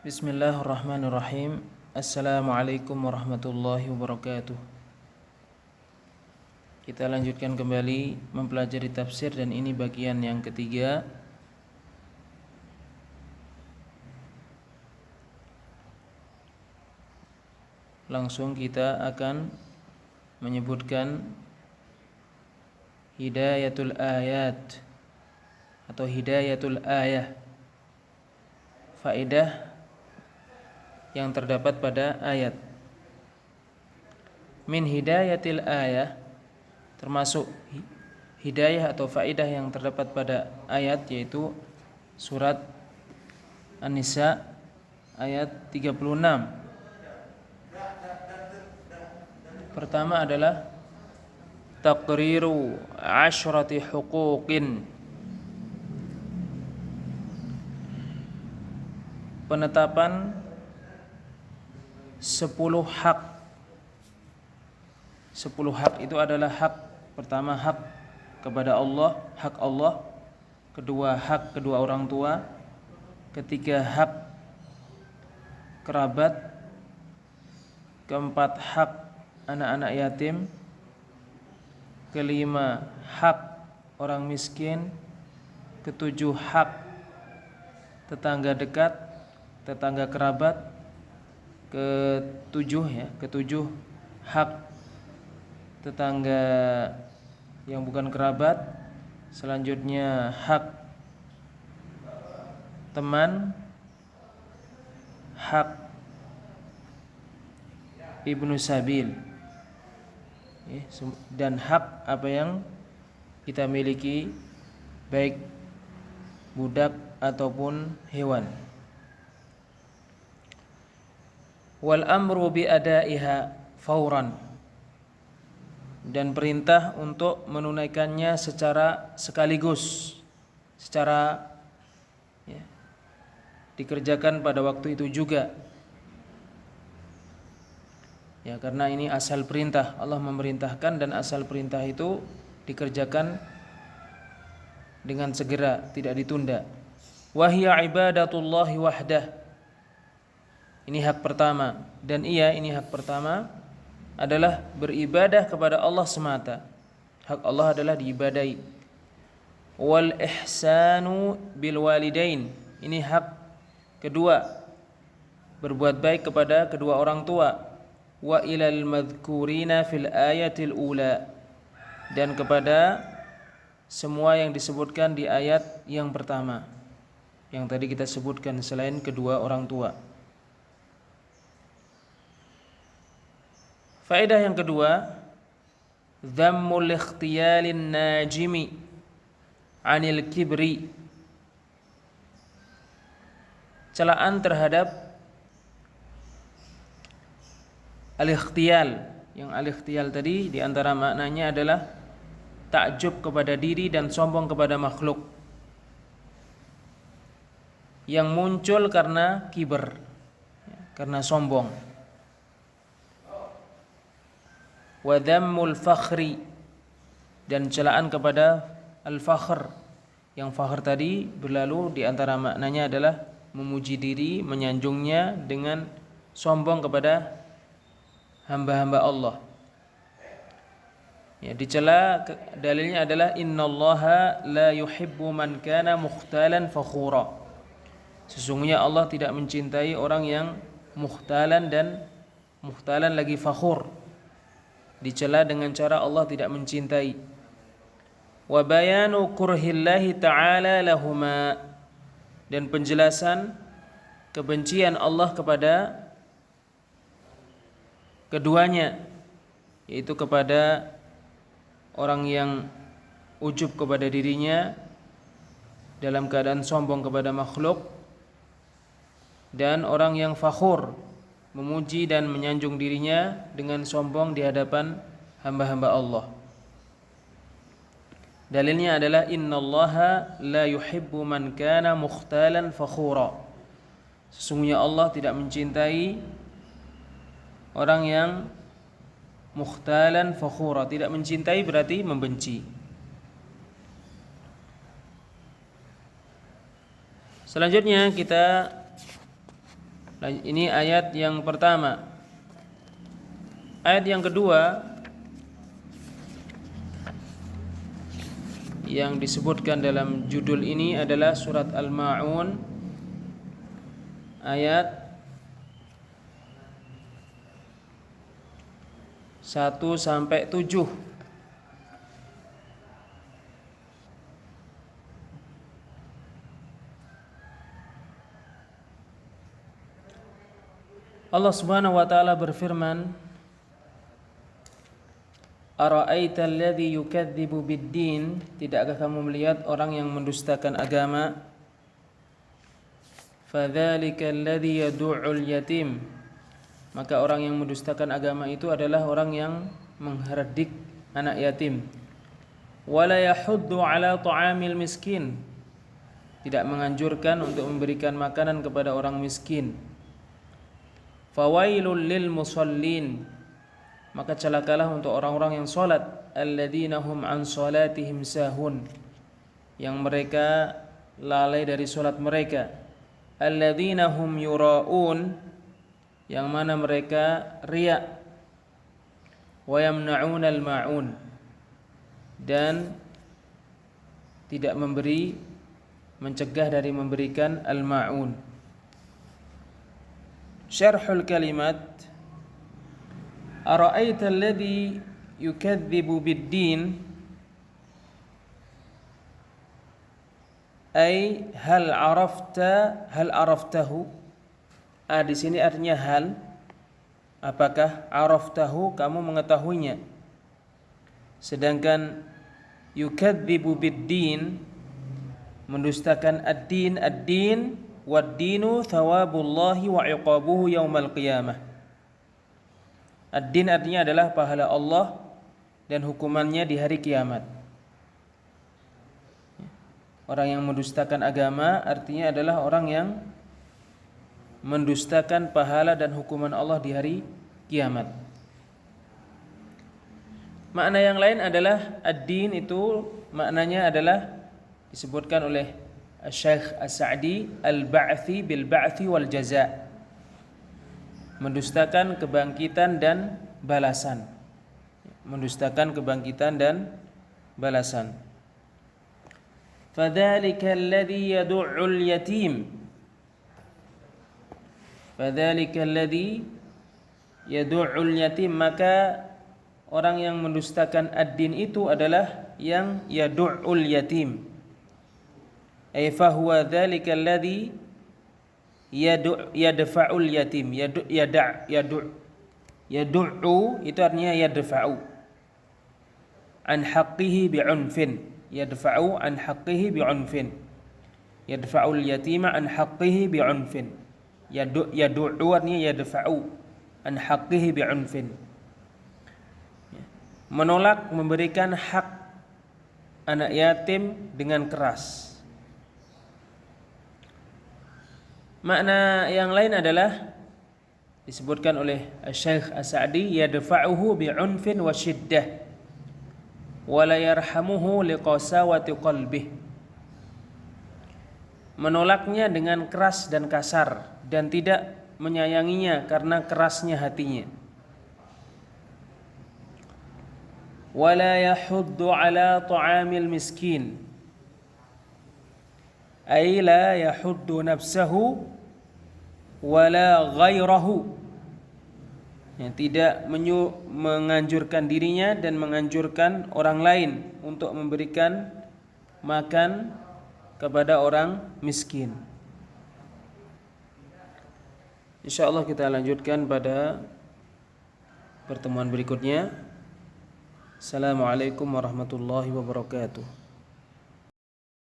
Bismillahirrahmanirrahim. Assalamualaikum warahmatullahi wabarakatuh. Kita lanjutkan kembali mempelajari tafsir dan ini bagian yang ketiga. Langsung kita akan menyebutkan hidayatul ayat atau hidayatul ayah, faedah yang terdapat pada ayat. Min hidayatil ayah, termasuk hidayah atau faedah yang terdapat pada ayat, yaitu surat An-Nisa ayat 36. Pertama adalah taqriru asyrati huquqin, penetapan 10 hak. 10 hak itu adalah hak pertama, hak kepada Allah, hak Allah. Kedua, hak kedua orang tua. Ketiga, hak kerabat. Keempat, hak anak-anak yatim. Kelima, hak orang miskin. Ketujuh, hak tetangga dekat, tetangga kerabat. Ketujuh, hak tetangga yang bukan kerabat. Selanjutnya, hak teman, hak ibnu sabil, dan hak apa yang kita miliki, baik budak ataupun hewan. Wal amru bi adaiha fauran, dan perintah untuk menunaikannya secara sekaligus, secara dikerjakan pada waktu itu juga. Ya, karena ini asal perintah, Allah memerintahkan dan asal perintah itu dikerjakan dengan segera, tidak ditunda. Wa hiya ibadatullahi wahdah. Ini hak pertama, dan ini hak pertama adalah beribadah kepada Allah semata. Hak Allah adalah diibadahi. Wal ihsanu bil walidain. Ini hak kedua, berbuat baik kepada kedua orang tua. Wa ilal madhkurina fil ayatil ula, dan kepada semua yang disebutkan di ayat yang pertama, yang tadi kita sebutkan selain kedua orang tua. Faedah yang kedua, dhammul ikhtiyalin najimi anil kibri, celaan terhadap al-ikhtiyal. Yang al-ikhtiyal tadi diantara maknanya adalah takjub kepada diri dan sombong kepada makhluk, yang muncul karena kiber, karena sombong. Wa dhammul fakhri, dan celaan kepada al-fakhr. Yang fakhr tadi berlalu, di antara maknanya adalah memuji diri, menyanjungnya dengan sombong kepada hamba-hamba Allah. Ya, dicela, dalilnya adalah innallaha la yuhibbu man kana mukhtalan fakhura. Sesungguhnya Allah tidak mencintai orang yang mukhtalan dan mukhtalan lagi fakhur. Dicela dengan cara Allah tidak mencintai. Wa bayanu kurhillahi ta'ala lahuma, dan penjelasan kebencian Allah kepada keduanya, yaitu kepada orang yang ujub kepada dirinya dalam keadaan sombong kepada makhluk, dan orang yang fakhur, memuji dan menyanjung dirinya dengan sombong di hadapan hamba-hamba Allah. Dalilnya adalah innallaha la yuhibbu man kana mukhtalan fakhura. Sesungguhnya Allah tidak mencintai orang yang mukhtalan fakhura. Tidak mencintai berarti membenci. Selanjutnya kita Ini ayat yang pertama. Ayat yang kedua yang disebutkan dalam judul ini adalah surat Al-Ma'un ayat 1 sampai 7. Allah Subhanahu wa taala berfirman, Ara'aita alladhi yukadzibu bid-din, tidakkah kamu melihat orang yang mendustakan agama? Fadzalika alladhi yad'ul yatim, maka orang yang mendustakan agama itu adalah orang yang mengherdik anak yatim. Wala yahuddu ala ta'amil miskin, tidak menganjurkan untuk memberikan makanan kepada orang miskin. Fawailul lil musallin, maka celakalah untuk orang-orang yang salat, alladzina hum an salatihim sahun, yang mereka lalai dari salat mereka, alladzina hum yuraun, yang mana mereka riya, wa yamna'unal ma'un, dan tidak memberi, mencegah dari memberikan al-ma'un. Syarhul kalimat, ara'aita alladhi yukadzibu bid-din, ay hal araftahu. Di sini artinya hal, apakah araftahu, kamu mengetahuinya. Sedangkan yukadzibu bid-din, mendustakan ad-din, ad-din wad-dinu thawabullahi wa iqabuhu yaumal qiyamah. Ad-din artinya adalah pahala Allah dan hukumannya di hari kiamat. Orang yang mendustakan agama artinya adalah orang yang mendustakan pahala dan hukuman Allah di hari kiamat. Makna yang lain adalah ad-din itu maknanya adalah disebutkan oleh Syekh As-Sa'di al-ba'thi bil ba'thi wal jaza', mendustakan kebangkitan dan balasan. Mendustakan kebangkitan dan balasan. Fadzalika alladhi yad'ul yatim. Fadzalika alladhi yad'ul yatim, maka orang yang mendustakan ad-din itu adalah yang yad'ul yatim. Ay fa huwa dzalika alladhi yadfa'ul yatim. Yad'u itu artinya yadfa'u an haqqihi bi'unfin. Yadfa'u an haqqihi bi'unfin. Yadfa'ul yatima an haqqihi bi'unfin. Yad'u artinya yadfa'u an haqqihi bi'unfin, menolak memberikan hak anak yatim dengan keras. Makna yang lain adalah disebutkan oleh Syekh As-Sa'di, yadfa'uhu bi'unfin wa syiddah wa la yarhamuhu liqasawati qalbih, menolaknya dengan keras dan kasar dan tidak menyayanginya karena kerasnya hatinya. Wa la yahuddu ala ta'amil miskin, ay la yahuddu nafsahu wala ghairahu, yang tidak menganjurkan dirinya dan menganjurkan orang lain untuk memberikan makan kepada orang miskin. Insyaallah kita lanjutkan pada pertemuan berikutnya. Assalamualaikum warahmatullahi wabarakatuh.